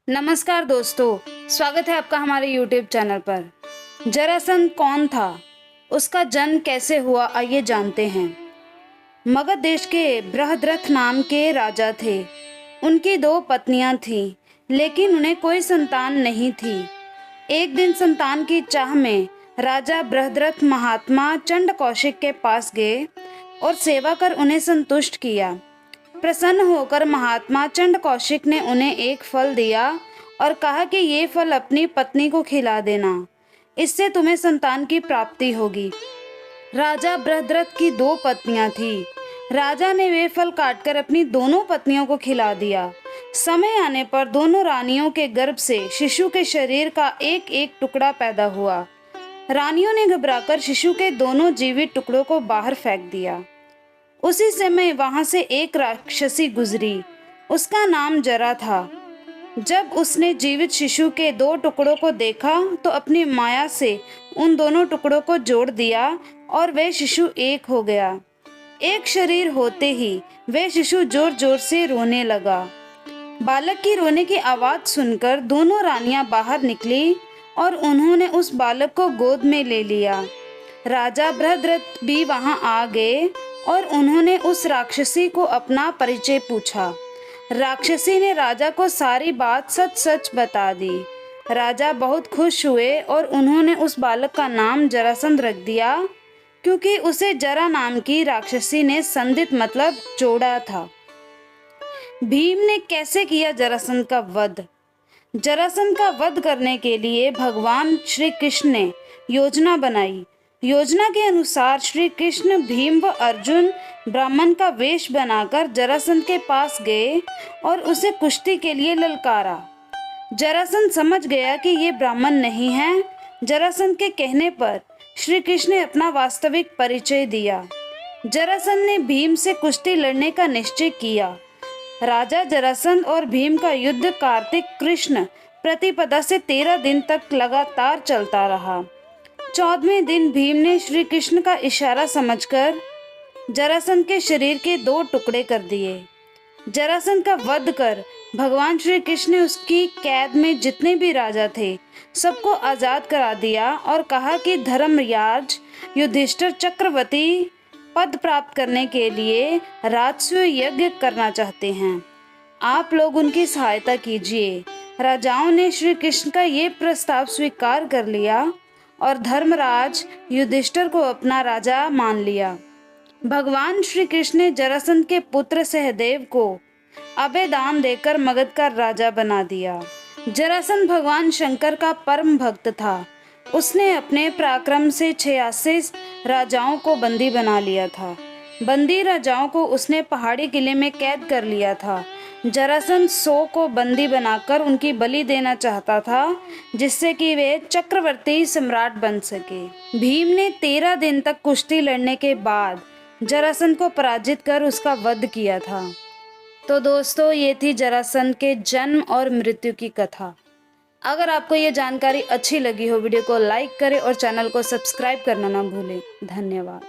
नमस्कार दोस्तों, स्वागत है आपका हमारे YouTube चैनल पर। जरासंध कौन था, उसका जन्म कैसे हुआ, आइए जानते हैं। मगध देश के बृहद्रथ नाम के राजा थे। उनकी 2 पत्नियां थीं, लेकिन उन्हें कोई संतान नहीं थी। एक दिन संतान की चाह में राजा बृहद्रथ महात्मा चंड कौशिक के पास गए और सेवा कर उन्हें संतुष्ट किया। प्रसन्न होकर महात्मा चंड कौशिक ने उन्हें एक फल दिया और कहा कि ये फल अपनी पत्नी को खिला देना, इससे तुम्हें संतान की प्राप्ति होगी। राजा बृहद्रथ की 2 पत्नियां थीं। राजा ने वे फल काटकर अपनी दोनों पत्नियों को खिला दिया। समय आने पर दोनों रानियों के गर्भ से शिशु के शरीर का एक एक टुकड़ा पैदा हुआ। रानियों ने घबराकर शिशु के दोनों जीवित टुकड़ों को बाहर फेंक दिया। उसी समय वहां से एक राक्षसी गुजरी। उसका नाम जरा था। जब उसने जीवित शिशु के 2 टुकड़ों को देखा तो अपनी माया से उन दोनों टुकड़ों को जोड़ दिया और वह शिशु एक हो गया। एक शरीर होते ही वह शिशु जोर जोर से रोने लगा। बालक की रोने की आवाज सुनकर दोनों रानियां बाहर निकली और उन्होंने उस बालक को गोद में ले लिया। राजा बृहद्रथ भी वहां आ गए और उन्होंने उस राक्षसी को अपना परिचय पूछा। राक्षसी ने राजा को सारी बात सच सच बता दी। राजा बहुत खुश हुए और उन्होंने उस बालक का नाम जरासंध रख दिया, क्योंकि उसे जरा नाम की राक्षसी ने संधित मतलब जोड़ा था। भीम ने कैसे किया जरासंध का वध? जरासंध का वध करने के लिए भगवान श्री कृष्ण ने योजना बनाई। योजना के अनुसार श्री कृष्ण, भीम व अर्जुन ब्राह्मण का वेश बनाकर जरासंध के पास गए और उसे कुश्ती के लिए ललकारा। जरासंध समझ गया कि ये ब्राह्मण नहीं है। जरासंध के कहने पर श्री कृष्ण ने अपना वास्तविक परिचय दिया। जरासंध ने भीम से कुश्ती लड़ने का निश्चय किया। राजा जरासंध और भीम का युद्ध कार्तिक कृष्ण प्रतिपदा से 13 दिन तक लगातार चलता रहा। 14वें दिन भीम ने श्री कृष्ण का इशारा समझकर जरासंध के शरीर के 2 टुकड़े कर दिए। जरासंध का वध कर भगवान श्री कृष्ण ने उसकी कैद में जितने भी राजा थे सबको आजाद करा दिया और कहा कि धर्मराज युधिष्ठिर चक्रवर्ती पद प्राप्त करने के लिए राजसूय यज्ञ करना चाहते हैं। आप लोग उनकी सहायता कीजिए। राजाओं ने श्री कृष्ण का ये प्रस्ताव स्वीकार कर लिया और धर्मराज युधिष्ठिर को अपना राजा मान लिया। भगवान श्री कृष्ण ने जरासंध के पुत्र सहदेव को अभय दान देकर मगध का राजा बना दिया। जरासंध भगवान शंकर का परम भक्त था। उसने अपने पराक्रम से 86 राजाओं को बंदी बना लिया था। बंदी राजाओं को उसने पहाड़ी किले में कैद कर लिया था। जरासंध 100 को बंदी बनाकर उनकी बलि देना चाहता था, जिससे कि वे चक्रवर्ती सम्राट बन सके। भीम ने 13 दिन तक कुश्ती लड़ने के बाद जरासंध को पराजित कर उसका वध किया था। तो दोस्तों, ये थी जरासंध के जन्म और मृत्यु की कथा। अगर आपको ये जानकारी अच्छी लगी हो, वीडियो को लाइक करें और चैनल को सब्सक्राइब करना ना भूलें। धन्यवाद।